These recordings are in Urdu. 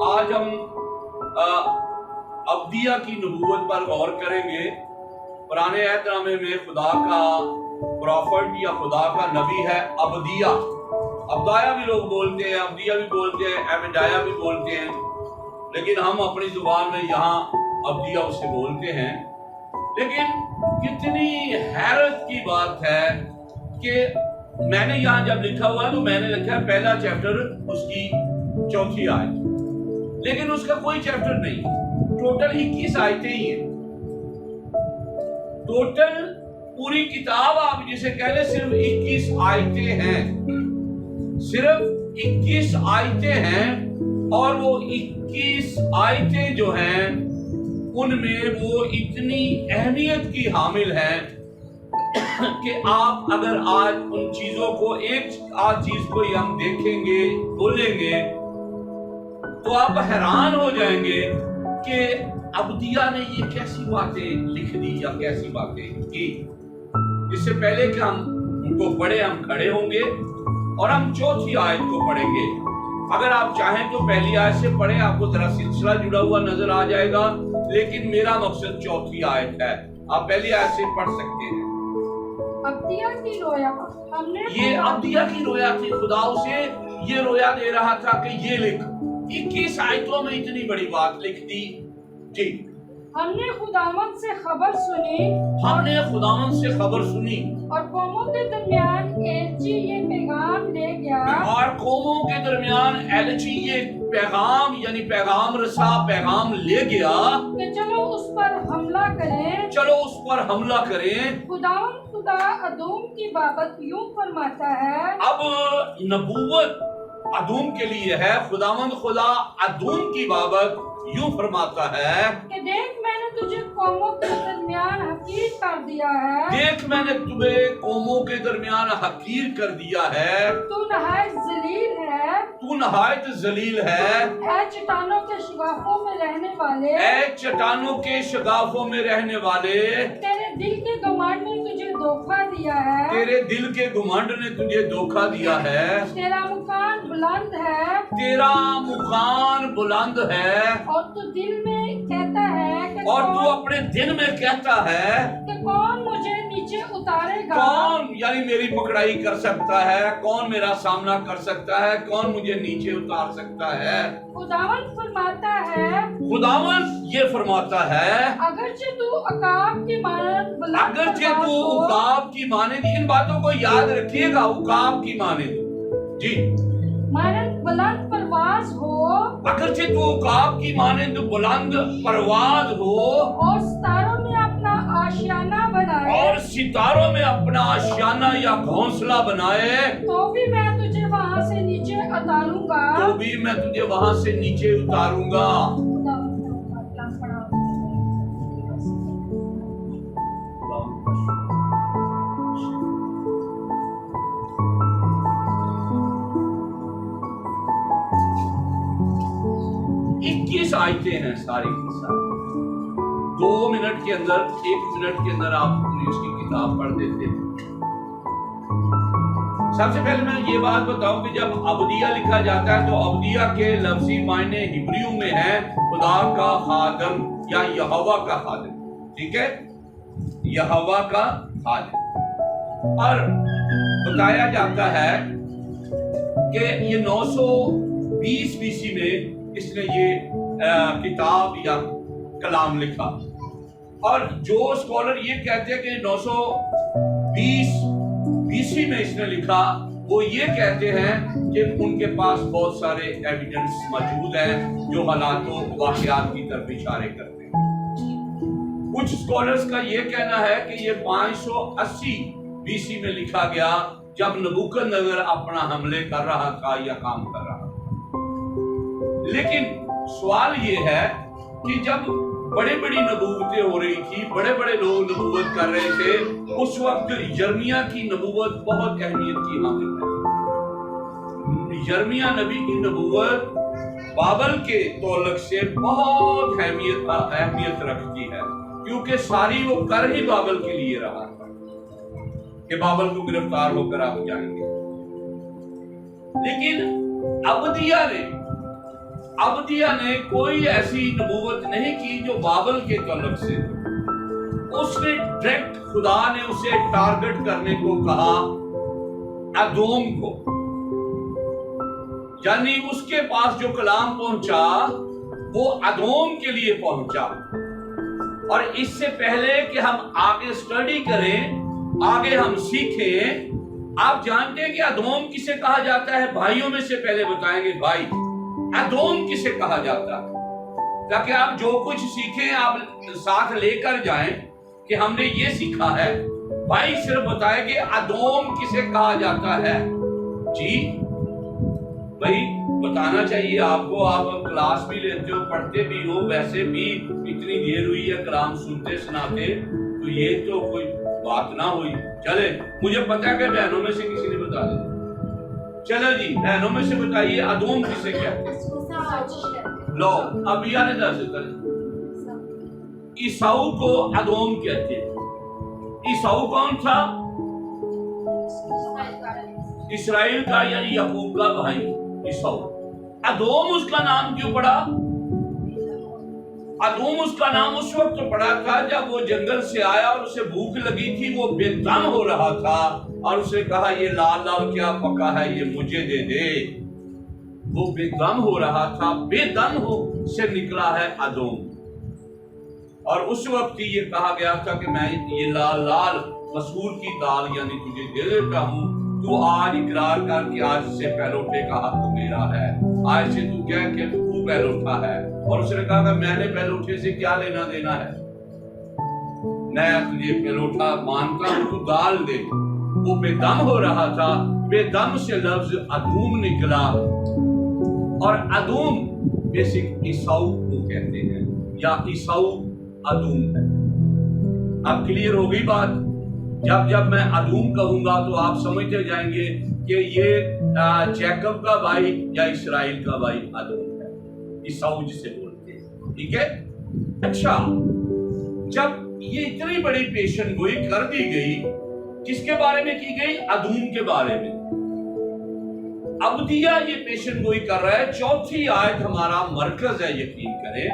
آج ہم ابدیہ کی نبوت پر غور کریں گے۔ پرانے عہد نامے میں خدا کا پروفٹ یا خدا کا نبی ہے ابدیہ۔ ابدیہ بھی لوگ بولتے ہیں، ابدیہ بھی بولتے ہیں، ایبدیہ بھی بولتے ہیں، لیکن ہم اپنی زبان میں یہاں ابدیہ اسے بولتے ہیں۔ لیکن کتنی حیرت کی بات ہے کہ میں نے یہاں جب لکھا ہوا تو میں نے لکھا ہے پہلا چیپٹر اس کی 4 آیت، لیکن اس کا کوئی چیپٹر نہیں، ٹوٹل 21 آیتیں ہی ہیں۔ ٹوٹل پوری کتاب آپ جسے کہہ لیں صرف 21 آیتیں ہیں، صرف 21 آیتیں ہیں، اور وہ 21 آیتیں جو ہیں ان میں وہ اتنی اہمیت کی حامل ہیں کہ آپ اگر آج ان چیزوں کو ایک چیز کو ہم دیکھیں گے، بولیں گے، تو آپ حیران ہو جائیں گے کہ ابدیہ نے یہ کیسی باتیں لکھ دی یا کیسی باتیں کی۔ اس سے پہلے کہ ہم ان کو پڑھیں، ہم کھڑے ہوں گے اور ہم 4 آیت کو پڑھیں گے۔ اگر آپ چاہیں تو پہلی آیت سے پڑھیں، آپ کو ذرا سلسلہ جڑا ہوا نظر آ جائے گا، لیکن میرا مقصد 4 آیت ہے۔ آپ پہلی آیت سے پڑھ سکتے ہیں۔ ابدیہ کی رویا ہم نے یہ ابدیہ کی رویا تھی، خدا اسے یہ رویا دے رہا تھا کہ یہ لکھ۔ 21 آیتوں میں اتنی بڑی بات لکھ دی۔ جی، ہم نے خداوند سے خبر سنی، ہم نے خداوند سے خبر سنی اور قوموں کے درمیان ایلچی یہ پیغام لے گیا، اور قوموں کے درمیان ایلچی یہ پیغام یعنی پیغام رسا پیغام لے گیا کہ چلو اس پر حملہ کریں۔ چلو اس پر حملہ کریں۔ خداوند خدا ادوم کی بابت یوں فرماتا ہے، اب نبوت ادوم کے لیے ہے۔ خداوند خدا ادوم کی بابت یوں فرماتا ہے کہ دیکھ میں نے تجھے قوموں کے درمیان حقیر کر دیا ہے، دیکھ میں نے تمہیں قوموں کے درمیان حقیر کر دیا ہے، تو نہایت ذلیل ہے، تو نہایت ذلیل ہے، اے چٹانوں کے شگافوں میں رہنے والے، اے چٹانوں کے شگافوں میں رہنے والے، تیرے دل کے گھمنڈ نے تجھے دھوکہ دیا ہے، تیرے دل کے گھمنڈ نے تجھے دھوکہ دیا ہے، تیرا مکان بلند ہے، تیرا مکان بلند ہے، اور تو دل میں کہتا ہے کہ اور تو اپنے دل میں کہتا ہے کون مجھے نیچے اتارے گا، کون یعنی میری پکڑائی کر سکتا ہے، کون میرا سامنا کر سکتا ہے، کون مجھے نیچے اتار سکتا ہے۔ خداوند فرماتا ہے، خداوند یہ فرماتا ہے اگرچہ تو عقاب کی مانند بلند اگرچہ پرواز تو ہو، عقاب کی مانند، ان باتوں کو یاد رکھیے گا، عقاب کی مانند، جی، مانند بلند پرواز ہو، اگرچہ تو عقاب کی مانند بلند پرواز ہو، اور ستاروں میں اپنا آشیانہ بنائے، اور ستاروں میں اپنا آشیانہ یا گھونسلہ بنائے، تو بھی میں تجھے وہاں سے نیچے اتاروں گا۔ تو بھی میں تجھے وہاں سے نیچے اتاروں گا۔ آیتیں ہیں ساری کی ساری، 2 منٹ کے اندر 1 منٹ کے اندر آپ پوری اس کی کتاب پڑھ دیتے ہیں۔ سب سے پہلے میں یہ بات بتاؤں کہ جب ابدیہ لکھا جاتا ہے تو ابدیہ کے لفظی معنی ہبریو میں ہے خدا کا خادم یا یہوہ کا خادم، ٹھیک ہے، یہوہ کا خادم۔ اور بتایا جاتا ہے کہ یہ 920 BC میں اس نے یہ کتاب یا کلام لکھا، اور جو اسکالر یہ کہتے ہیں کہ 920 BC میں اس نے لکھا، وہ یہ کہتے ہیں کہ ان کے پاس بہت سارے ایویڈنس موجود ہیں جو حالات و واقعات کی طرف اشارے کرتے ہیں۔ کچھ اسکالرز کا یہ کہنا ہے کہ یہ 580 BC میں لکھا گیا، جب نبوکدنضر اپنا حملے کر رہا تھا یا کام کر رہا تھا۔ لیکن سوال یہ ہے کہ جب بڑی بڑی نبوتیں ہو رہی تھی، بڑے بڑے لوگ نبوت کر رہے تھے، اس وقت یرمیہ کی نبوت بہت اہمیت کی حامل ہے۔ یرمیہ نبی کی نبوت بابل کے تعلق سے بہت اہمیت رکھتی ہے، کیونکہ ساری وہ کر ہی بابل کے لیے رہا تھا کہ بابل کو گرفتار ہو کر آپ جائیں گے۔ لیکن ابدیہ نے کوئی ایسی نبوت نہیں کی جو بابل کے تعلق سے، اس نے ڈائریکٹ خدا نے اسے ٹارگٹ کرنے کو کہا ادوم کو، یعنی اس کے پاس جو کلام پہنچا وہ ادوم کے لیے پہنچا۔ اور اس سے پہلے کہ ہم آگے سٹڈی کریں، آگے ہم سیکھیں، آپ جانتے ہیں کہ ادوم کسے کہا جاتا ہے؟ بھائیوں میں سے پہلے بتائیں گے بھائی ادوم کسے کہا جاتا ہے، تاکہ آپ جو کچھ سیکھیں آپ ساتھ لے کر جائیں کہ ہم نے یہ سیکھا ہے۔ بھائی صرف بتائیں گے ادوم کسے کہا جاتا ہے؟ جی بھائی بتانا چاہیے آپ کو، آپ کلاس بھی لیتے ہو، پڑھتے بھی ہو، ویسے بھی اتنی دیر ہوئی ہے کلام سنتے سناتے، تو یہ تو کوئی بات نہ ہوئی۔ چلے مجھے پتا ہے کہ بہنوں میں سے کسی نے بتا دیا، چلو جی بہنوں میں سے بتائیے ادوم کسے کہتے ہیں؟ لو اب یہ نے درس کریں، عیساؤ کو ادوم کہتے ہیں۔ عیساؤ کون تھا؟ اسرائیل کا یعنی یعقوب کا بھائی عیساؤ۔ ادوم اس کا نام کیوں پڑا؟ ادوم اس کا نام اس وقت پڑا تھا جب وہ جنگل سے آیا اور اسے بھوک لگی تھی، وہ بے دم ہو رہا تھا، اور اسے کہا یہ لال لال کیا پکا ہے یہ مجھے دے دے۔ وہ بے دم ہو رہا تھا، بے دم ہو سے نکلا ہے ادوم، اور اس وقت یہ کہا گیا تھا کہ میں یہ لال لال مسور کی دال یعنی تجھے دے دیتا ہوں، تو آج اقرار کر کے آج سے پہلوٹے کا حق میرا ہے، آج سے تو کہہ کہ تو پہلوٹا ہے۔ اور اس نے کہا کہ میں نے پہلوٹے سے کیا لینا دینا ہے، میں تجھے پہلوٹا مانتا ہوں، تو دال دے۔ وہ بے دم ہو رہا تھا، بے دم سے لفظ ادوم نکلا، اور ادوم بیسک عیساؤ کو کہتے ہیں، یا عیساؤ ادوم ہے۔ اب کلیئر ہو گئی بات؟ جب میں ادوم کہوں گا تو آپ سمجھتے جائیں گے کہ یہ جیکب کا بھائی یا اسرائیل کا بھائی ادوم ہے، عیساؤ جسے بولتے ہیں، ٹھیک ہے؟ اچھا، جب یہ اتنی بڑی پیشن گوئی کر دی گئی، کس کے بارے میں کی گئی؟ ادوم کے بارے میں۔ ابدیہ یہ پیشن گوئی کر رہا ہے۔ چوتھی آیت ہمارا مرکز ہے، یقین کریں،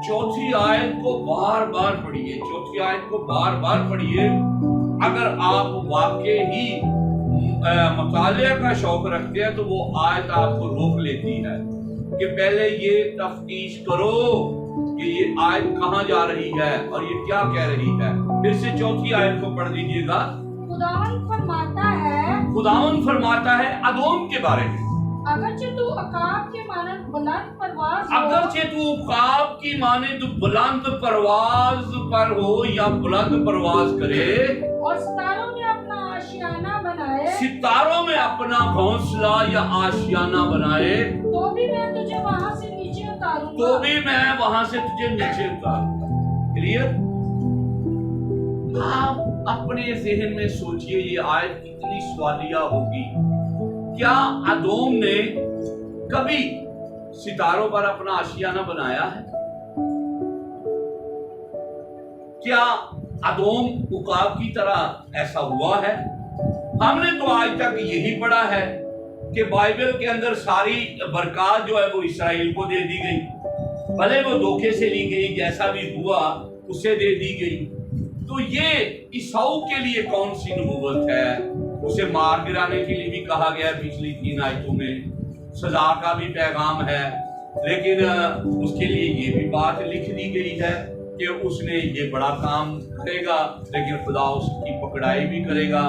چوتھی آیت کو بار بار پڑھیے، چوتھی آیت کو بار بار پڑھیے۔ اگر آپ واقعی ہی مطالعہ کا شوق رکھتے ہیں تو وہ آیت آپ کو روک لیتی ہے کہ پہلے یہ تفتیش کرو کہ یہ آیت کہاں جا رہی ہے اور یہ کیا کہہ رہی ہے۔ پھر سے چوتھی آیت کو پڑھ دیجئے گا۔ خداوند فرماتا ہے ادوم کے بارے میں، اگرچہ تو عقاب کے مانند بلند پرواز ہو، اگرچہ تو عقاب کی مانند بلند پرواز پر ہو یا بلند پرواز کرے، اور ستاروں میں اپنا آشیانہ بنائے، ستاروں میں اپنا گھونسلہ یا آشیانہ بنائے، تو بھی میں تجھے وہاں سے نیچے اتاروں گا، تو بھی میں وہاں سے تجھے نیچے اتاروں گا۔ کلیئر؟ آپ اپنے ذہن میں سوچئے یہ آیت کتنی سوالیہ ہوگی۔ کیا ادوم نے کبھی ستاروں پر اپنا آشیانہ بنایا ہے؟ کیا ادوم عقاب کی طرح ایسا ہوا ہے؟ ہم نے تو آج تک یہی پڑھا ہے کہ بائبل کے اندر ساری برکات جو ہے وہ اسرائیل کو دے دی گئی، بھلے وہ دھوکے سے لی گئی، جیسا بھی ہوا اسے دے دی گئی۔ تو یہ عیساؤ کے لیے کون سی نبوت ہے؟ اسے مار گرانے کے لیے بھی کہا گیا پچھلی 3 آیتوں میں، سزا کا بھی پیغام ہے، لیکن اس کے لیے یہ بھی بات لکھ دی گئی ہے کہ اس نے یہ بڑا کام کرے گا، لیکن خدا اس کی پکڑائی بھی کرے گا۔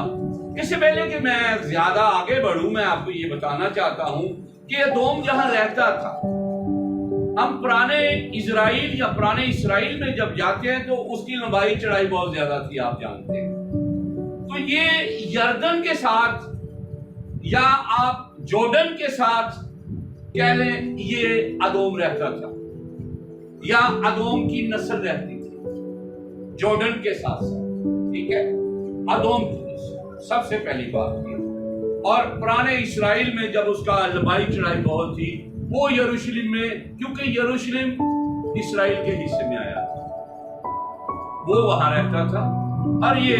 اس سے پہلے کہ میں زیادہ آگے بڑھوں، میں آپ کو یہ بتانا چاہتا ہوں کہ ادوم جہاں رہتا تھا، ہم پرانے اسرائیل میں جب جاتے ہیں تو اس کی لمبائی چڑھائی بہت زیادہ تھی، آپ جانتے ہیں۔ تو یہ یردن کے ساتھ یا آپ جورڈن کے ساتھ کہہ لیں یہ ادوم رہتا تھا، یا ادوم کی نسل رہتی تھی جورڈن کے ساتھ، ٹھیک ہے؟ ادوم کی نسل سب سے پہلی بات کی۔ اور پرانے اسرائیل میں جب اس کا لمبائی چڑھائی بہت تھی، وہ یروشلم میں، کیونکہ یروشلم اسرائیل کے حصے میں آیا تھا، وہ وہاں رہتا تھا۔ اور یہ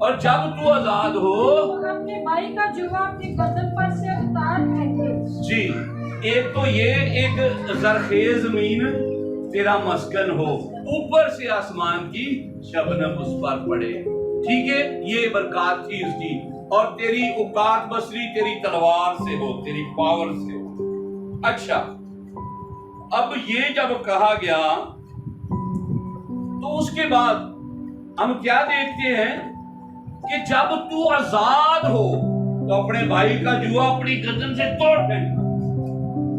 اور جب تو آزاد ہو تو اپنے بھائی کا جوا اپنی گردن پر سے اتار پھینکے۔ جی، ایک تو یہ ایک زرخیز زمین تیرا مسکن ہو، اوپر سے آسمان کی شبنم اس پر پڑے، ٹھیک ہے، یہ برکات تھی اس کی، اور تیری اوقات بصری تیری تلوار سے ہو، تیری پاور سے ہو۔ اچھا، اب یہ جب کہا گیا تو اس کے بعد ہم کیا دیکھتے ہیں کہ جب تو آزاد ہو تو اپنے بھائی کا جوا اپنی گردن سے توڑ پھینکنا،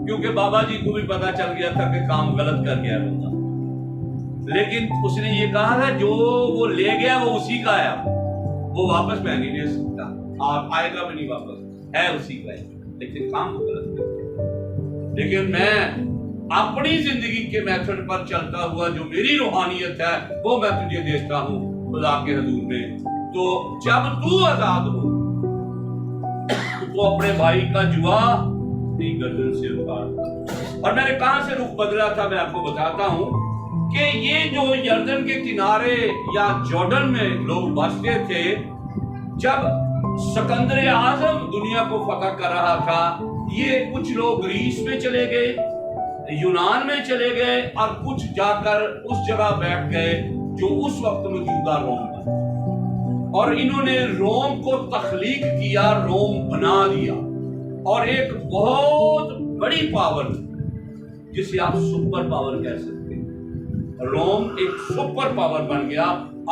کیونکہ بابا جی کو بھی پتا چل گیا تھا کہ کام غلط کر گیا ہوگا، لیکن اس نے یہ کہا تھا جو وہ لے گیا وہ اسی کا ہے، وہ واپس میں نہیں لے سکتا، آپ آئے گا بھی نہیں واپس، ہے اسی کا ہے، لیکن کام غلط کر گیا۔ لیکن میں اپنی زندگی کے میتھڈ پر چلتا ہوا جو میری روحانیت ہے وہ میں تجھے دیتا ہوں خدا کے حضور میں۔ تو جب تو آزاد ہو تو اپنے بھائی کا جوا اپنی گردن سے اتار۔ اور میں نے کہاں سے رخ بدلا تھا میں آپ کو بتاتا ہوں کہ یہ جو یردن کے کنارے یا جارڈن میں لوگ بستے تھے، جب سکندر اعظم دنیا کو فتح کر رہا تھا، یہ کچھ لوگ گریس میں چلے گئے، یونان میں چلے گئے، اور کچھ جا کر اس جگہ بیٹھ گئے جو اس وقت موجودہ روم تھا، اور انہوں نے روم کو تخلیق کیا، روم بنا دیا، اور ایک بہت بڑی پاور جسے آپ سپر پاور کہہ سکتے ہیں، روم ایک سپر پاور بن گیا،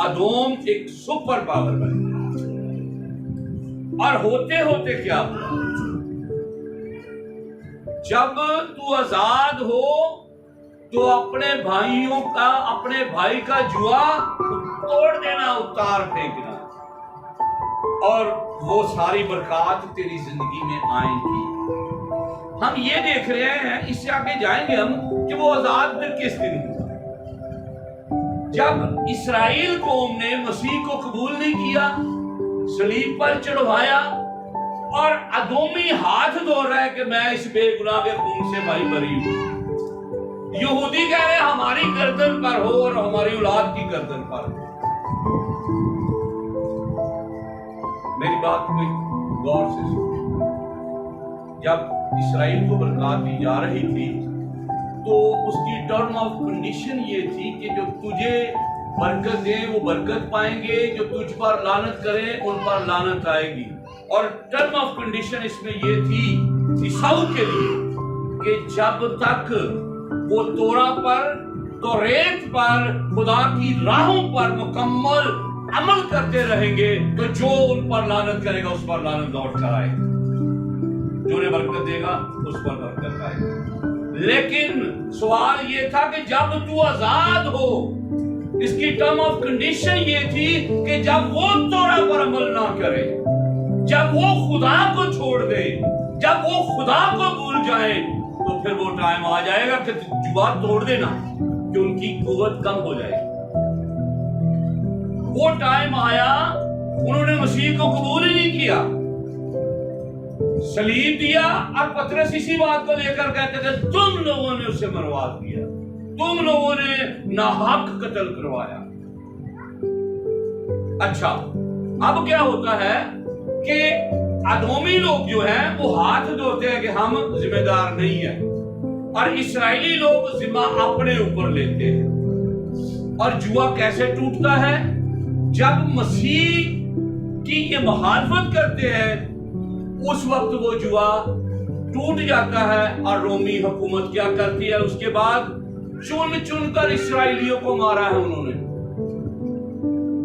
ادوم ایک سپر پاور بن گیا۔ اور ہوتے ہوتے کیا ہوا؟ جب تو آزاد ہو تو اپنے بھائیوں کا، اپنے بھائی کا جوا توڑ دینا، اتار پھینکنا، اور وہ ساری برکات تیری زندگی میں آئیں گی۔ ہم یہ دیکھ رہے ہیں، اس سے آگے جائیں گے ہم، کہ وہ آزاد پھر کس دن ہوا؟ جب اسرائیل قوم نے مسیح کو قبول نہیں کیا، صلیب پر چڑھوایا، اور ادومی ہاتھ دھو رہا ہے کہ میں اس بے گناہ کے خون سے بھائی بری ہوں، یہودی کہہ رہے ہماری گردن پر ہو اور ہماری اولاد کی گردن پر ہو۔ میری بات کو غور سے سنو، جب اسرائیل کو برکات دی جا رہی تھی تو اس کی ٹرم آف کنڈیشن یہ تھی کہ جو تجھے برکت دے وہ برکت پائیں گے، جو تجھ پر لعنت کرے ان پر لعنت آئے گی، اور ٹرم آف کنڈیشن اس میں یہ تھی عیساؤ کے لیے کہ جب تک وہ تورا پر، توریت پر، خدا کی راہوں پر مکمل عمل کرتے رہیں گے تو جو ان پر لعنت کرے گا اس پر لعنت لوٹ کر آئے گا، جو انہیں برکت دے گا اس پر برکت آئے گا۔ لیکن سوال یہ تھا کہ جب تو آزاد ہو، اس کی ٹرم آف کنڈیشن یہ تھی کہ جب وہ تورا پر عمل نہ کرے، جب وہ خدا کو چھوڑ دے، جب وہ خدا کو بھول جائے، تو پھر وہ ٹائم آ جائے گا کہ جوا توڑ دینا، کہ ان کی قوت کم ہو جائے گی۔ وہ ٹائم آیا، انہوں نے مسیح کو قبول ہی نہیں کیا، صلیب دیا، اور پطرس اسی بات کو لے کر کہتے تھے تم لوگوں نے اسے مروا دیا، تم لوگوں نے ناحق قتل کروایا۔ اچھا، اب کیا ہوتا ہے کہ ادومی لوگ جو ہیں وہ ہاتھ دھوتے ہیں کہ ہم ذمہ دار نہیں ہیں، اور اسرائیلی لوگ ذمہ اپنے اوپر لیتے ہیں۔ اور جوا کیسے ٹوٹتا ہے؟ جب مسیح کی یہ مخالفت کرتے ہیں اس وقت وہ جوا ٹوٹ جاتا ہے، اور رومی حکومت کیا کرتی ہے؟ اس کے بعد چن چن کر اسرائیلیوں کو مارا ہے انہوں نے،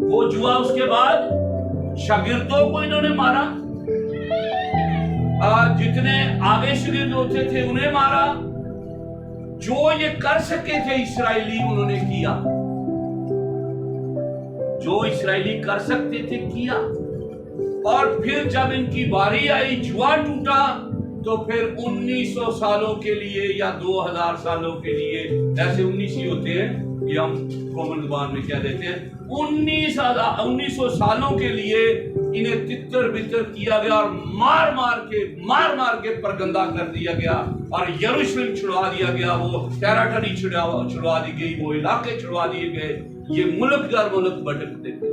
وہ جوا اس کے بعد شاگردوں کو انہوں نے مارا، جتنے آگے شاگرد ہوتے تھے انہیں مارا، جو یہ کر سکے تھے اسرائیلی انہوں نے کیا، جو اسرائیلی کر سکتے تھے کیا۔ اور پھر جب ان کی باری آئی، جوا ٹوٹا، تو پھر 1900 سالوں کے لیے یا 2000 سالوں کے لیے، ایسے 19 ہی ہوتے ہیں یہ ہم کامن زبان میں کیا دیتے ہیں، 1900 سالوں کے لیے انہیں تتر بتر کیا گیا، اور مار مار کے پرگندہ کر دیا گیا، اور یروشلم چھڑوا دیا گیا، وہ ٹیراٹری چھڑوا دی گئی، وہ علاقے چھڑوا دیے گئے، یہ ملک در ملک بھٹکتے تھے۔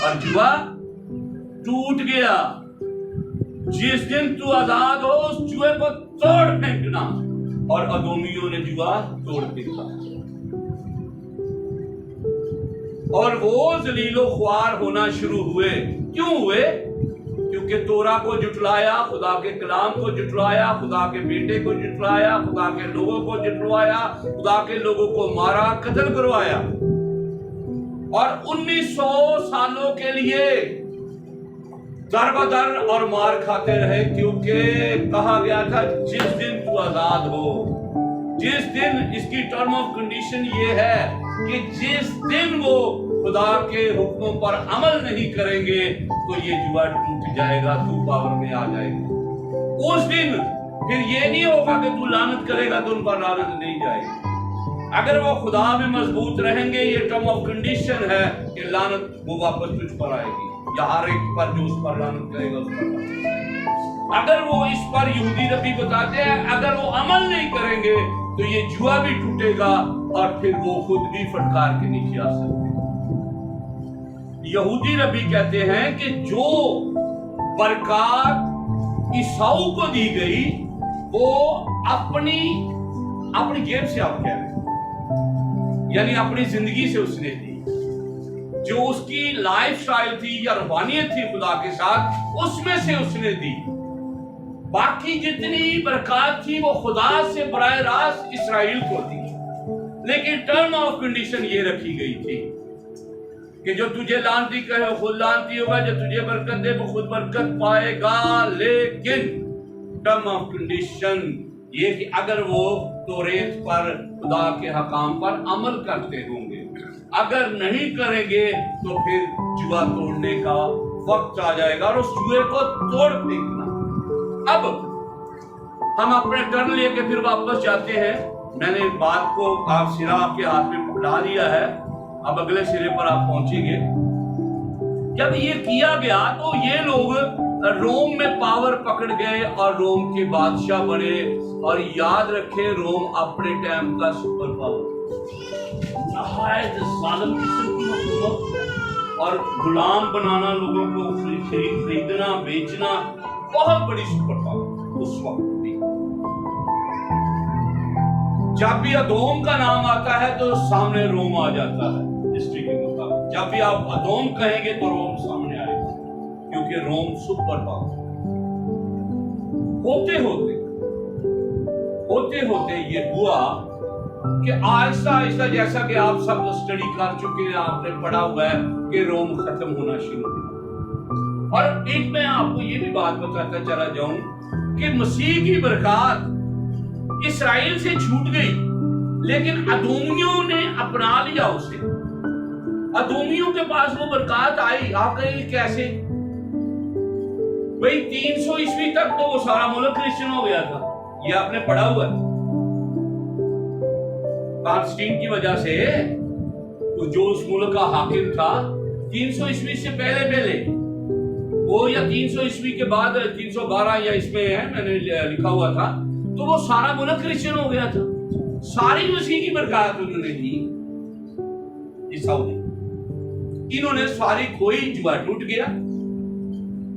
اور جوا ٹوٹ گیا. جس دن تو آزاد ہو اس جوئے کو توڑ پھینکنا. اور ادومیوں نے جوا توڑ پھینکا اور وہ ذلیل و خوار ہونا شروع ہوئے. کیوں ہوئے؟ کیونکہ تورا کو جھٹلایا, خدا کے کلام کو جھٹلایا, خدا کے بیٹے کو جھٹلایا, خدا کے لوگوں کو جھٹلوایا, خدا کے لوگوں کو مارا, قتل کروایا. اور 1900 سالوں کے لیے در بدر اور مار کھاتے رہے, کیونکہ کہا گیا تھا جس دن تو آزاد ہو. جس دن, اس کی ٹرم آف کنڈیشن یہ ہے کہ جس دن وہ خدا کے حکموں پر عمل نہیں کریں گے تو یہ جوا ٹوٹ جائے گا, تو پاور میں آ جائے گا. اس دن پھر یہ نہیں ہوگا کہ تو لعنت کرے گا تو ان پر لعنت نہیں جائے گی. اگر وہ خدا میں مضبوط رہیں گے, یہ ٹرم آف کنڈیشن ہے کہ لعنت وہ واپس تجھ پر آئے گی, یا ہر ایک پر جو اس پر لعنت کرے گا اس پر لعنت. اگر وہ اس پر یہودی نبی بتاتے ہیں اگر وہ عمل نہیں کریں گے تو یہ جوا بھی ٹوٹے گا اور پھر وہ خود بھی فٹکار کے نیچے آ سکتے ہیں. یہودی نبی کہتے ہیں کہ جو برکات عیساؤ کو دی گئی وہ اپنی جیب سے, آپ کہہ رہے ہیں, یعنی اپنی زندگی سے اس نے دی. جو اس کی لائف سٹائل تھی یا روحانیت تھی خدا کے ساتھ, اس میں سے اس نے دی. باقی جتنی برکات تھی وہ خدا سے براہ راست اسرائیل کو دی, لیکن ٹرم آف کنڈیشن یہ رکھی گئی تھی کہ جو تجھے لعنتی کہے وہ خود لعنتی ہوگا, جو تجھے برکت دے وہ خود برکت پائے گا. لیکن ٹرم آف کنڈیشن یہ کہ اگر وہ توریت پر, خدا کے حکام پر عمل کرتے ہوں گے. اگر نہیں کریں گے تو پھر جوا توڑنے کا وقت آ جائے گا اور اس جوئے کو توڑ پھینکنا. اب ہم اپنے ٹرن لے کے پھر واپس جاتے ہیں. میں نے بات کو آپ سرا آپ کے ہاتھ میں پکڑا دیا ہے, اب اگلے سرے پر آپ پہنچیں گے. جب یہ کیا گیا تو یہ لوگ روم میں پاور پکڑ گئے اور روم کے بادشاہ بنے. اور یاد رکھیں روم اپنے ٹائم کا سپر پاور, نہایت ظالم قسم کی حکومت, اور غلام بنانا, لوگوں کو خریدنا بیچنا, بہت بڑی سپر پاور اس وقت تھی. جب بھی ادوم کا نام آتا ہے تو سامنے روم آ جاتا ہے. ہسٹری کے مطابق جب بھی آپ ادوم کہیں گے تو روم سامنے آئے گا, کیونکہ روم سپر پاور. ہوتے ہوتے یہ ہوا کہ آہستہ آہستہ, جیسا کہ آپ سب اسٹڈی کر چکے ہیں, آپ نے پڑھا ہوا ہے کہ روم ختم ہونا شروع ہوا. اور ایک میں آپ کو یہ بھی بات بتاتا چلا جاؤں کہ مسیح کی برکات اسرائیل سے چھوٹ گئی, لیکن ادومیوں نے اپنا لیا اسے. ادومیوں کے پاس وہ برکات آئی. آپ کہیں گے کیسے؟ بھئی 300 عیسوی تک تو وہ سارا ملک کرسچن ہو گیا تھا, یہ آپ نے پڑھا ہوا ہے. کانسٹین کی وجہ سے جو اس ملک کا حاکم تھا 300 عیسوی سے پہلے وہ, یا 300 عیسوی کے بعد 312 یا اس میں ہے, میں نے لکھا ہوا تھا, تو وہ سارا ملک کرسچن ہو گیا تھا. ساری مسیح کی برکات انہوں نے دی عیساؤ نے. انہوں نے ساری کوئی جوا ٹوٹ گیا.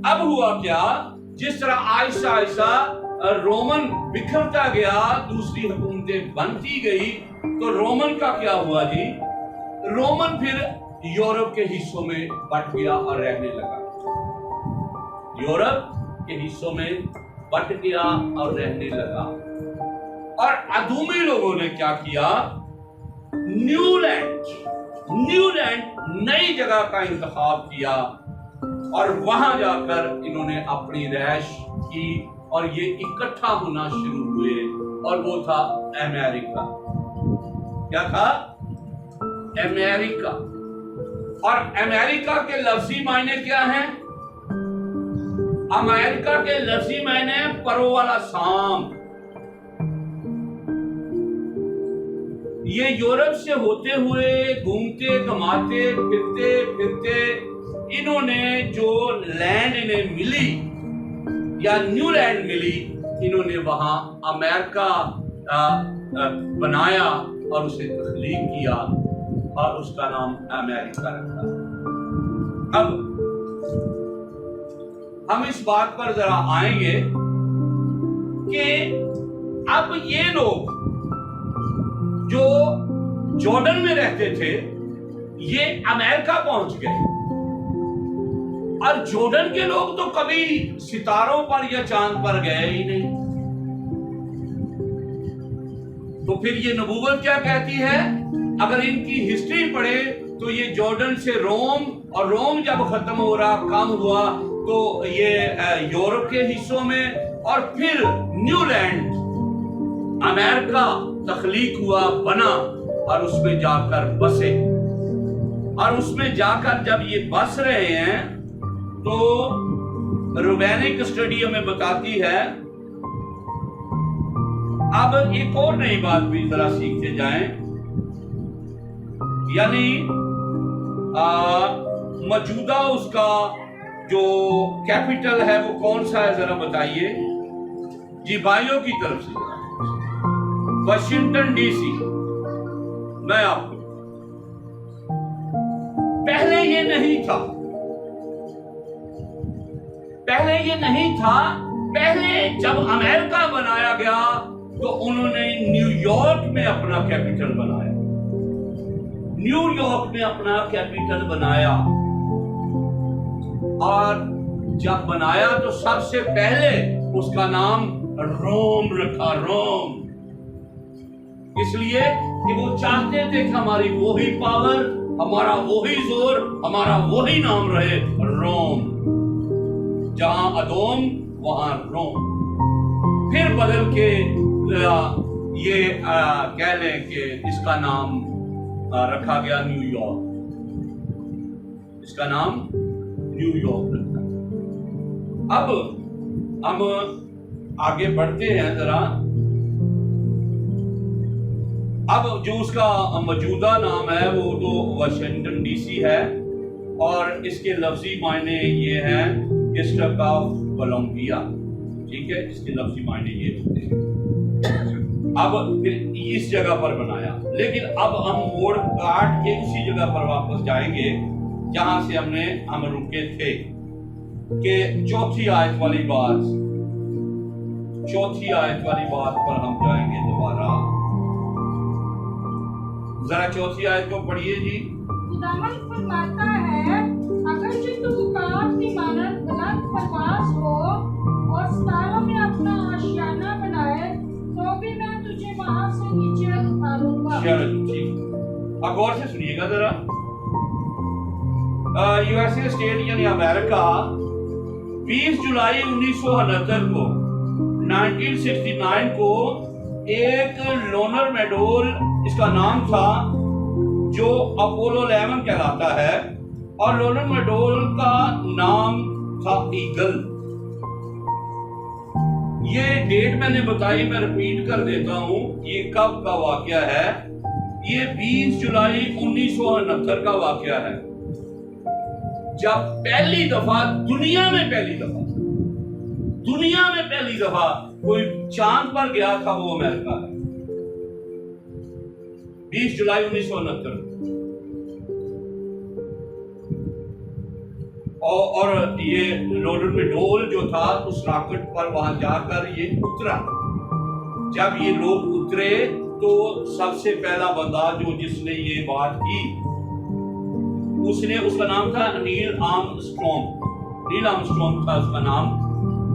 اب ہوا کیا, جس طرح آہستہ آہستہ رومن بکھرتا گیا, دوسری حکومتیں بنتی گئی, تو رومن کا کیا ہوا جی؟ رومن پھر یورپ کے حصوں میں بٹ گیا اور رہنے لگا. یورپ کے حصوں میں بٹ گیا اور رہنے لگا. اور ادومی لوگوں نے کیا کیا؟ نیو لینڈ نئی جگہ کا انتخاب کیا اور وہاں جا کر انہوں نے اپنی رہائش کی اور یہ اکٹھا ہونا شروع ہوئے, اور وہ تھا امریکہ. کیا تھا؟ امریکہ. اور امریکہ کے لفظی معنی کیا ہیں؟ امریکہ کے لفظی معنی پرو والا سانپ. یہ یورپ سے ہوتے ہوئے گھومتے گھماتے پھرتے انہوں نے جو لینڈ انہیں ملی یا نیو لینڈ ملی, انہوں نے وہاں امریکہ بنایا اور اسے تخلیق کیا اور اس کا نام امریکہ رکھا. اب ہم اس بات پر ذرا آئیں گے کہ اب یہ لوگ جو جارڈن میں رہتے تھے یہ امریکہ پہنچ گئے، اور جارڈن کے لوگ تو کبھی ستاروں پر یا چاند پر گئے ہی نہیں. تو پھر یہ نبوت کیا کہتی ہے؟ اگر ان کی ہسٹری پڑھے تو یہ جارڈن سے روم، اور روم جب ختم ہو رہا، کم ہوا، تو یہ یورپ کے حصوں میں، اور پھر نیو لینڈ امریکہ تخلیق ہوا، بنا، اور اس میں جا کر بسے. اور اس میں جا کر جب یہ بس رہے ہیں تو رومینک اسٹڈی ہمیں بتاتی ہے. اب ایک اور نئی بات بھی ذرا سیکھتے جائیں، یعنی موجودہ اس کا جو کیپٹل ہے وہ کون سا ہے ذرا بتائیے جی بھائیوں کی طرف سے. Washington D C. میں آپ کو پہلے یہ نہیں تھا، پہلے جب امریکہ بنایا گیا تو انہوں نے نیو یارک میں اپنا کیپٹل بنایا، اور جب بنایا تو سب سے پہلے اس کا نام روم رکھا، روم. اس لیے کہ وہ چاہتے تھے کہ ہماری وہی پاور، ہمارا وہی زور، ہمارا وہی نام رہے، روم. جہاں ادوم وہاں روم. پھر بدل کے یہ کہہ لیں کہ اس کا نام رکھا گیا نیو یارک. اس کا نام نیو یارک رکھا. اب ہم آگے بڑھتے ہیں ذرا. اب جو اس کا موجودہ نام ہے وہ تو واشنگٹن ڈی سی ہے، اور اس کے لفظی معنی یہ ہیں ڈسٹرکٹ آف کولمبیا. ٹھیک ہے، اس کے لفظی معنی یہ ہوتے ہیں. اب اس جگہ پر بنایا، لیکن اب ہم موڑ کاٹ کے اسی جگہ پر واپس جائیں گے جہاں سے ہم رکے تھے، کہ چوتھی آیت والی بات پر ہم جائیں گے دوبارہ. ذرا چوتھی آیت کو پڑھیے جی. خداوند فرماتا ہے اگرچہ تو کام کی مانند بلند پرواز ہو اور ستاروں میں اپنا آشیانہ بنائے تو بھی میں تجھے وہاں سے نیچے اتاروں گا. چلو ٹھیک، اب غور سے سنیے گا ذرا. یو ایس اے اسٹیٹ یعنی امریکہ 20 جولائی 1969 کو 1969 کو ایک لونر میڈول اس کا نام تھا جو اپولو 11 کہلاتا ہے، اور لونر میڈول کا نام تھا ایگل. یہ ڈیٹ میں نے بتائی، میں ریپیٹ کر دیتا ہوں. یہ کب کا واقعہ ہے؟ یہ 20 جولائی 1969 کا واقعہ ہے، جب پہلی دفعہ دنیا میں پہلی دفعہ کوئی چاند پر گیا تھا، وہ امریکہ ہے. 20 جولائی 1969. اور یہ لونر میڈول جو تھا اس راکٹ پر وہاں جا کر یہ اترا. جب یہ لوگ اترے تو سب سے پہلا بندہ جس نے یہ بات کی اس کا نام تھا نیل آرمسٹرانگ تھا اس کا نام.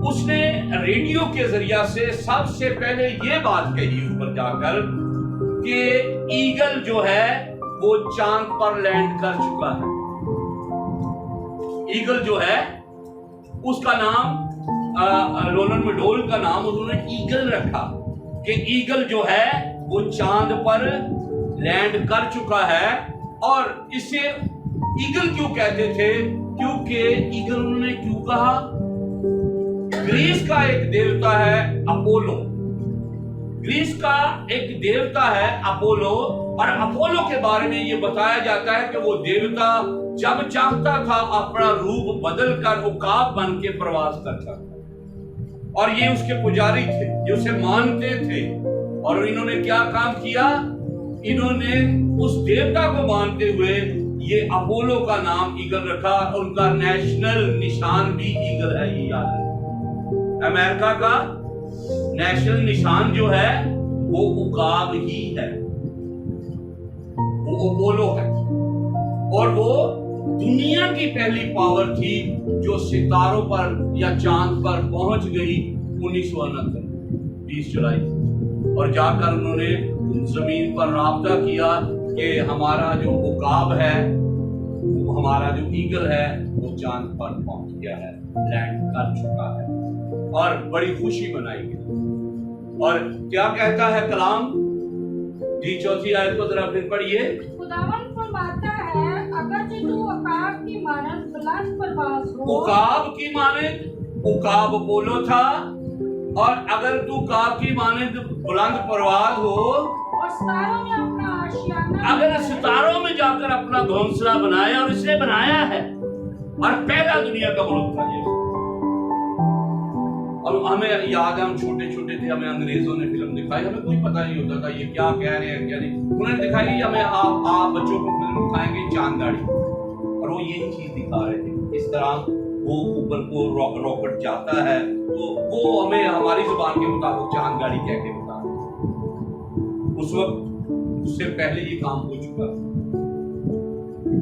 اس نے ریڈیو کے ذریعہ سے سب سے پہلے یہ بات کہی اوپر جا کر کہ ایگل جو ہے وہ چاند پر لینڈ کر چکا ہے. ایگل جو ہے اس کا نام لونر میڈول کا نام انہوں نے ایگل رکھا کہ ایگل جو ہے وہ چاند پر لینڈ کر چکا ہے. اور اسے ایگل کیوں کہتے تھے؟ کیونکہ ایگل انہوں نے کیوں کہا؟ گریس کا ایک دیوتا ہے اپولو. اور اپولو کے بارے میں یہ بتایا جاتا ہے کہ وہ دیوتا جب چاہتا تھا اپنا روپ بدل کر عقاب بن کے پرواز کرتا تھا، اور یہ اس کے پجاری تھے، یہ اسے مانتے تھے. اور انہوں نے کیا کام کیا؟ انہوں نے اس دیوتا کو مانتے ہوئے یہ اپولو کا نام ایگل رکھا، ان کا نیشنل نشان بھی ایگل ہے، یہ یاد ہے۔ امریکہ کا نیشنل نشان جو ہے وہ عقاب ہی ہے، وہ اپولو ہے، اور وہ دنیا کی پہلی پاور تھی جو ستاروں پر یا چاند پر پہنچ گئی 1969 20 جولائی، اور جا کر انہوں نے زمین پر رابطہ کیا کہ ہمارا جو عقاب ہے، ہمارا جو ایگل ہے وہ چاند پر پہنچ گیا ہے، لینڈ کر چکا ہے، اور بڑی خوشی منائی گئی۔ اور کیا کہتا ہے کلام؟ جی 4 آیت کو ذرا پھر پڑھیے۔ خداوند فرماتا ہے اگرچہ تو عقاب کی مانند بلند پرواز ہو، عقاب کی مانند، عقاب اپولو تھا، اور اگر تو عقاب کی مانند بلند پرواز ہو، اور ستاروں میں اپنا آشیانہ، اگر ستاروں میں جا کر اپنا گھونسلہ بنایا، اور اس نے بنایا ہے، اور پہلا دنیا کا ملک تھا یہ۔ اور ہمیں یاد ہے ہم چھوٹے چھوٹے تھے، ہمیں انگریزوں نے فلم دکھائی، ہمیں کوئی پتہ نہیں ہوتا تھا یہ کیا کہہ رہے ہیں کیا نہیں، انہوں نے دکھائی ہمیں آپ بچوں کو فلم دکھائیں گے چاند گاڑی، اور وہ یہی چیز دکھا رہے تھے، اس طرح وہ اوپر کو راکٹ جاتا ہے، تو وہ ہمیں ہماری زبان کے مطابق چاند گاڑی کہہ کے بتا رہے ہیں، اس وقت اس سے پہلے یہ کام ہو چکا۔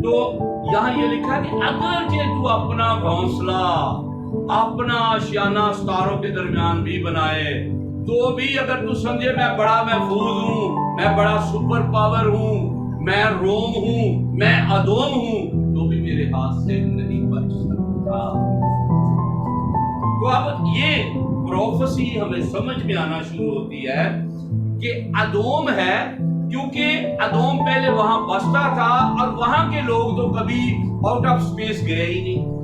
تو یہاں یہ لکھا کہ اگرچہ تو اپنا گھونسلہ، اپنا آشیانہ ستاروں کے درمیان بھی بنائے، تو بھی اگر تو سمجھے میں بڑا محفوظ ہوں، میں بڑا سپر پاور ہوں، میں روم ہوں، میں ادوم ہوں، تو بھی میرے ہاتھ سے نہیں بچ سکتا۔ تو اب یہ پروفیسی ہمیں سمجھ میں آنا شروع ہوتی ہے کہ ادوم ہے، کیونکہ ادوم پہلے وہاں بستا تھا، اور وہاں کے لوگ تو کبھی آؤٹ آف سپیس گئے ہی نہیں،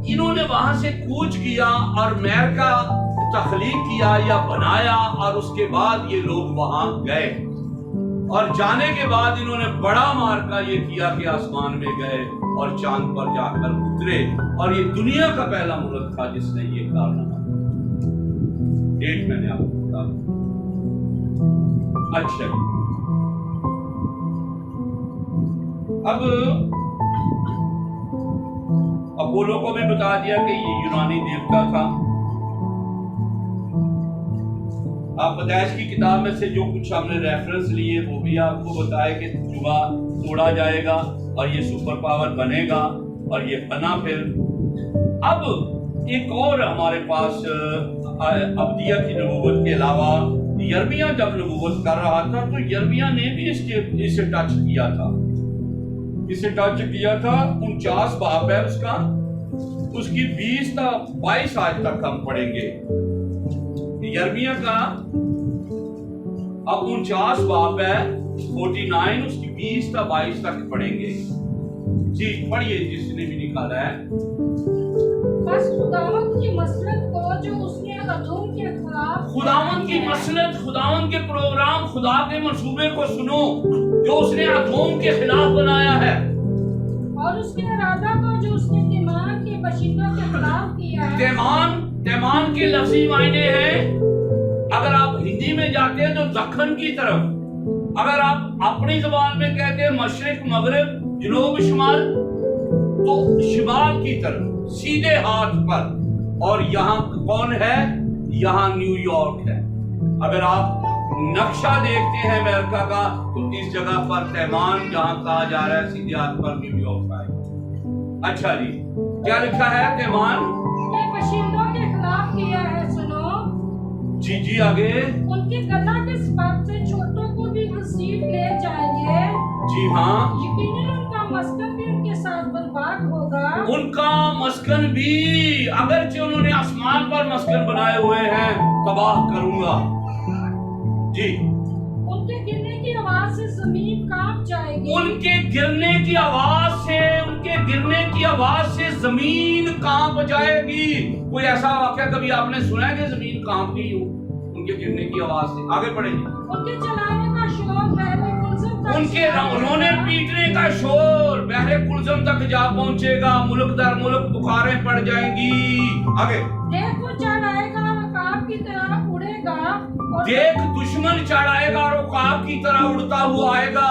انہوں نے وہاں سے کوچ کیا اور امریکہ تخلیق کیا یا بنایا، اور اس کے بعد یہ لوگ وہاں گئے، اور جانے کے بعد انہوں نے بڑا مارکا یہ کیا کہ آسمان میں گئے اور چاند پر جا کر اترے، اور یہ دنیا کا پہلا ملک تھا جس نے یہ کارنامہ۔ ڈیٹ میں نے آپ کو بتا دیا۔ اچھا، اب اپولو کو بھی بتا دیا کہ یہ یونانی دیوتا تھا۔ آپ پیدائش کی کتاب میں سے جو کچھ ہم نے ریفرنس لیے وہ بھی آپ کو بتائے کہ جوا توڑا جائے گا اور یہ سپر پاور بنے گا، اور یہ بنا پھر۔ اب ایک اور ہمارے پاس ابدیہ کی نبوت کے علاوہ یرمیہ جب نبوت کر رہا تھا تو یرمیہ نے بھی اسے ٹچ کیا تھا، اسے ٹچ کیا تھا۔ 49 باب ہے اس کا، اس کی 20 تا 22 آیت تک ہم پڑھیں گے یرمیہ کا۔ اب 49 باب ہے 49، اس کی 20 تا 22 تک پڑھیں گے۔ جی پڑھیے جس نے بھی نکالا ہے۔ بس خداوند کی مسلط کو جو اس نے ادوم کے خلاف، خداوند کی مسلط، خداوند کے پروگرام، خدا کے منصوبے کو سنو جو اس نے ادوم کے خلاف بنایا ہے، اور اس کے ارادہ کو جو اس نے تیمان کے باشندوں کے خلاف کیا ہے۔ تیمان کے لفظی معنی ہیں، اگر آپ ہندی میں جاتے ہیں تو دکن کی طرف، اگر آپ اپنی زبان میں کہتے ہیں مشرق مغرب جنوب شمال، تو شمال کی طرف سیدھے ہاتھ پر، اور یہاں کون ہے؟ یہاں نیو یارک ہے۔ اگر آپ نقشہ دیکھتے ہیں امریکہ کا تو اس جگہ پر تیمان جہاں کہا جا رہا ہے سیدھے ہاتھ پر نیو یارک ہے۔ اچھا جی کیا لکھا ہے؟ تیمان کے باشندوں کے خلاف کیا ہے، سنو۔ جی آگے۔ ان کی گدا کے سبب سے چھوٹوں کو بھی گھسیٹ لے جائیں گے۔ جی ہاں، یقیناً ان کا مسکن بھی ان کے ساتھ برباد ہوگا۔ ان کا مسکن بھی، اگرچہ انہوں نے آسمان پر مسکن بنائے ہوئے ہیں، تباہ کروں گا۔ جی ان کے گرنے کی آواز سے زمین کانپ جائے گی۔ ان کے گرنے کی آواز سے، ان کے گرنے کی آواز سے زمین کانپ جائے گی۔ کوئی ایسا واقعہ کبھی آپ نے سنا ہے کہ زمین کانپتی ہو ان کے گرنے کی آواز سے؟ آگے پڑھیں گے۔ ان کے چلانے کا شور بحر کلزم تک، ان کے رونے پیٹنے کا شور بحر کلزم تک جا پہنچے گا، ملک در ملک پکاریں پڑ جائیں گی۔ آگے۔ دیکھ وہ چڑھ آئے گا اور عقاب کی طرح اڑے گا، دیکھ دشمن چڑھ آئے گا اور عقاب کی طرح اڑتا ہوا آئے گا،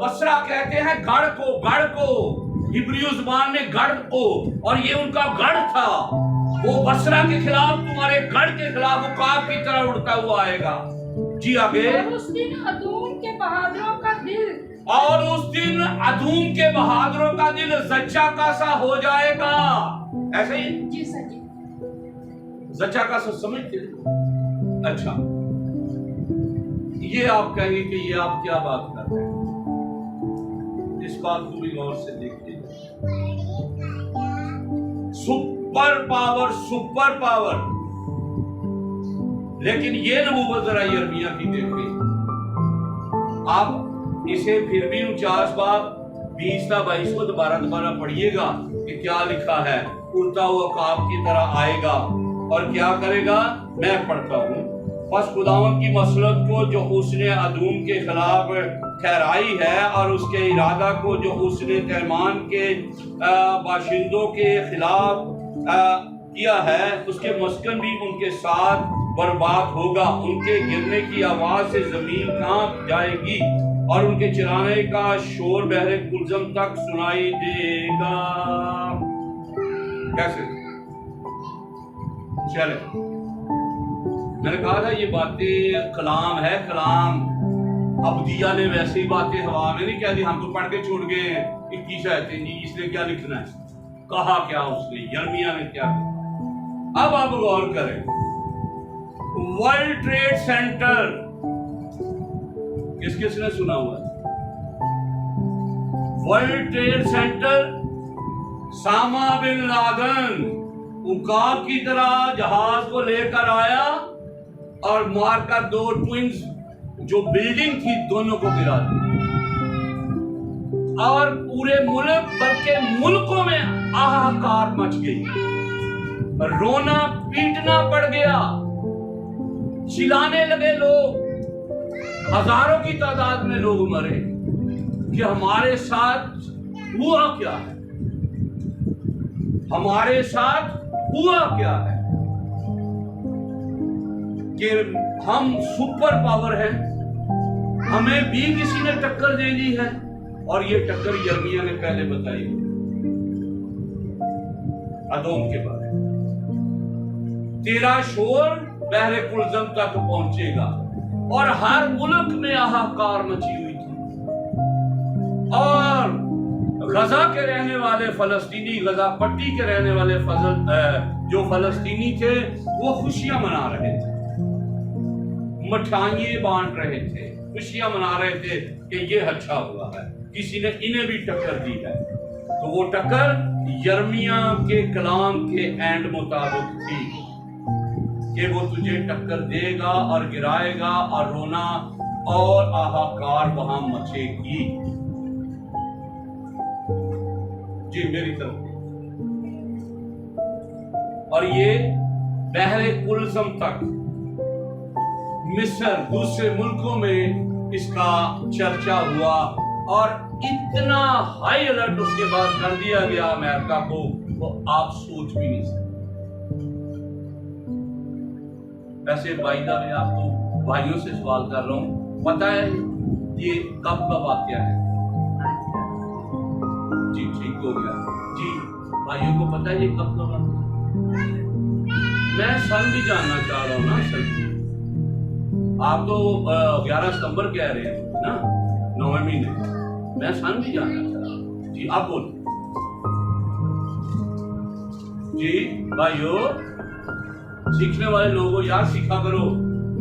بصرہ کہتے ہیں گڑھ کو ہبریو زبان میں گڑھ کو، اور یہ ان کا گڑھ تھا، وہ بصرہ کے خلاف، تمہارے گڑھ کے خلاف عقاب کی طرح اڑتا ہوا آئے گا۔ جی آگے، اور اس دن ادوم کے بہادروں کا دل، اور اس دن ادوم کے بہادروں کا دل زچہ کا سا ہو جائے گا۔ ایسے ہی جی سر جی، زچہ کا سا سمجھتے ہیں؟ اچھا، یہ آپ کہیں گے کہ یہ آپ کیا بات کر رہے ہیں، اس بات کو بھی غور سے دیکھیے۔ سپر پاور، لیکن یہ نبوت ذرا یرمیہ کی دیکھیں، آپ اسے پھر بھی 49 باب 20 تا 22 کو دوبارہ پڑھیے گا کہ کیا لکھا ہے۔ اڑتا ہوا عقاب کی طرح آئے گا اور کیا کرے گا؟ میں پڑھتا ہوں۔ پس خداوند کی مسلط کو جو اس نے ادوم کے خلاف ٹھہرائی ہے، اور اس کے ارادہ کو جو اس نے تیمان کے باشندوں کے خلاف کیا ہے، اس کے مسکن بھی ان کے ساتھ برباد ہوگا۔ ان کے گرنے کی آواز سے زمین کانپ جائے گی، اور ان کے چرانے کا شور بحر کلزم تک سنائی دے گا۔ کیسے؟ چلے، میں نے کہا تھا یہ باتیں کلام ہے، کلام۔ عبدیہ نے ویسی باتیں ہوا میں نہیں کہہ دی، ہم تو پڑھ کے چھوڑ گئے ہیں 21 آیتیں، جی اس نے کیا لکھنا ہے، کہا کیا اس نے، یرمیہ نے کیا کہا۔ اب آپ غور کریں، ورلڈ ٹریڈ سینٹر کس نے سنا ہوا ہے؟ World Trade Center, Osama bin Laden عقاب کی طرح جہاز کو لے کر آیا اور مار کر 2 ٹوئنز جو بلڈنگ تھی دونوں کو گرا دیا، اور پورے ملک بلکہ ملکوں میں آہاکار مچ گئی، رونا پیٹنا پڑ گیا، چلانے لگے لوگ، ہزاروں کی تعداد میں لوگ مرے کہ ہمارے ساتھ ہوا کیا ہے، ہمارے ساتھ ہوا کیا ہے، کہ ہم سپر پاور ہیں، ہمیں بھی کسی نے ٹکر دے دی ہے۔ اور یہ ٹکر یرمیہ نے پہلے بتائی ادوم کے بارے میں، تیرا شور بحر کلزم تک پہنچے گا، اور ہر ملک میں آہاکار مچی ہوئی تھی، اور غزہ کے رہنے والے فلسطینی، غزہ پٹی کے رہنے والے جو فلسطینی تھے وہ خوشیاں منا رہے تھے، مٹھائیاں بانٹ رہے تھے، خوشیاں منا رہے تھے کہ یہ اچھا ہوا ہے، کسی نے انہیں بھی ٹکر دی ہے۔ تو وہ ٹکر یرمیہ کے کلام کے اینڈ مطابق تھی کہ وہ تجھے ٹکر دے گا اور گرائے گا، اور رونا اور آہاکار وہاں مچے گی۔ جی میری طرف، اور یہ بحر کلزم تک، مصر، دوسرے ملکوں میں اس کا چرچا ہوا، اور اتنا ہائی الرٹ اس کے بعد کر دیا گیا امریکہ کو، وہ آپ سوچ بھی نہیں سکتے۔ ویسے بائدہ میں آپ کو بھائیوں سے سوال کر رہا ہوں، پتہ ہے یہ کب کا واقعہ ہے؟ جی ٹھیک ہو گیا جی، بھائیوں کو پتہ ہے یہ کب کا واقعہ ہے؟ میں سن بھی جاننا چاہ رہا ہوں نا سر، آپ تو 11 ستمبر کہہ رہے ہیں نا، 9ویں مہینے، میں سن بھی جاننا چاہ رہا ہوں۔ جی آپ بولیں جی بھائیو، سیکھنے والے لوگوں یار سیکھا کرو۔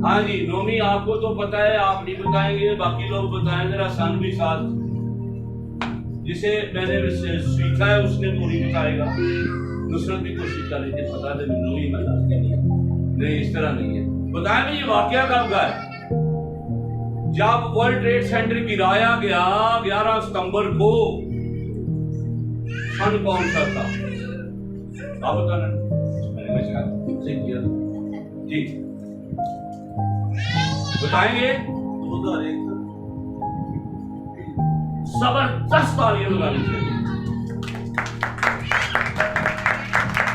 ہاں جی 9ویں آپ کو تو پتہ ہے، آپ نہیں بتائیں گے، باقی لوگ بتائیں، میرا سن بھی ساتھ، جسے میں نے سیکھا ہے اس نے پوری بتائے گا۔ نصرت بھی کوشش کر رہی تھی بتا دے 9ویں میں نہیں، اس طرح نہیں ہے۔ بتائیں بھی یہ واقعہ کب کا ہے؟ جب ورلڈ ٹریڈ سینٹر گرایا گیا 11 ستمبر کو، سن کون سا تھا آپ بتانا؟ جی بتائیں گے؟ زبردست تالیاں لگانی چاہیے۔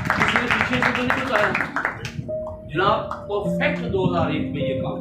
کسی نے پیچھے سے تو نہیں بتایا جناب، پرفیکٹ 2001 میں یہ کام،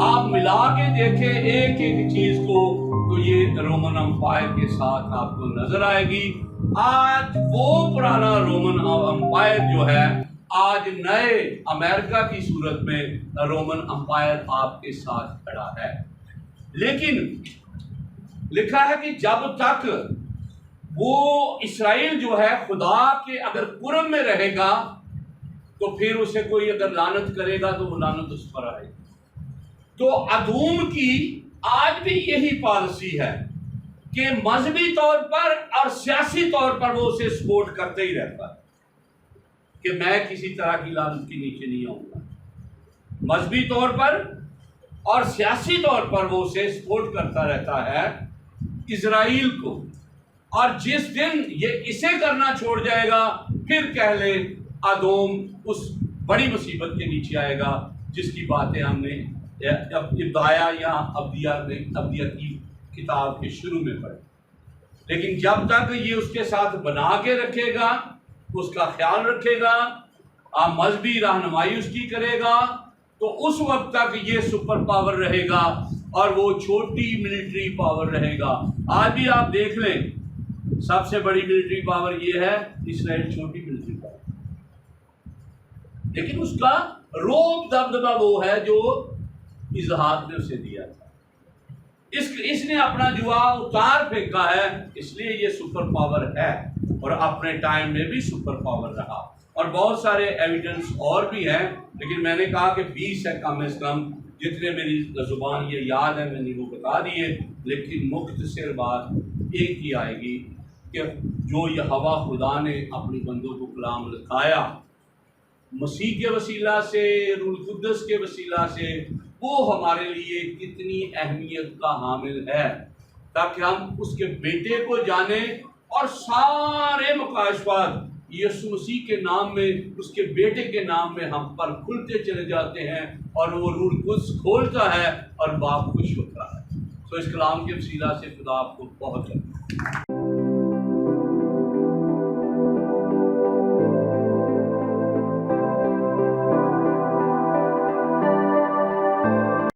آپ ملا کے دیکھیں ایک ایک چیز کو تو یہ رومن امپائر کے ساتھ آپ کو نظر آئے گی. آج وہ پرانا رومن امپائر جو ہے آج نئے امریکہ کی صورت میں رومن امپائر آپ کے ساتھ کھڑا ہے. لیکن لکھا ہے کہ جب تک وہ اسرائیل جو ہے خدا کے اگر قرب میں رہے گا تو پھر اسے کوئی اگر لعنت کرے گا تو وہ لعنت اس پر آئے گی. تو ادوم کی آج بھی یہی پالیسی ہے کہ مذہبی طور پر اور سیاسی طور پر وہ اسے سپورٹ کرتے ہی رہتا ہے کہ میں کسی طرح کی لعنت کے نیچے نہیں آؤں گا. مذہبی طور پر اور سیاسی طور پر وہ اسے سپورٹ کرتا رہتا ہے اسرائیل کو. اور جس دن یہ اسے کرنا چھوڑ جائے گا پھر کہہ لے ادوم اس بڑی مصیبت کے نیچے آئے گا جس کی باتیں ہم نے ابتدایا یا ابدیہ کی کتاب کے شروع میں پڑھی. لیکن جب تک یہ اس کے ساتھ بنا کے رکھے گا، اس کا خیال رکھے گا، مذہبی رہنمائی اس کی کرے گا، تو اس وقت تک یہ سپر پاور رہے گا اور وہ چھوٹی ملٹری پاور رہے گا. آج بھی آپ دیکھ لیں سب سے بڑی ملٹری پاور یہ ہے اسرائیل، چھوٹی ملٹری پاور، لیکن اس کا روب دبدبہ وہ ہے جو اظہار نے اسے دیا تھا. اس نے اپنا جوا اتار پھینکا ہے، اس لیے یہ سپر پاور ہے اور اپنے ٹائم میں بھی سپر پاور رہا. اور بہت سارے ایویڈنس اور بھی ہیں، لیکن میں نے کہا کہ 20 ہے کم از کم، جتنے میری زبان یہ یاد ہے میں نے وہ بتا دیے. لیکن مختصر بات ایک ہی آئے گی کہ جو یہوہ خدا نے اپنی بندوں کو کلام لکھایا مسیح کے وسیلہ سے، روح القدس کے وسیلہ سے، وہ ہمارے لیے کتنی اہمیت کا حامل ہے تاکہ ہم اس کے بیٹے کو جانیں اور سارے مکاشفات یسوع مسیح کے نام میں، اس کے بیٹے کے نام میں ہم پر کھلتے چلے جاتے ہیں اور وہ روح القدس کھولتا ہے اور باپ خوش ہوتا ہے. تو اس کلام کے وسیلہ سے خدا آپ کو بہت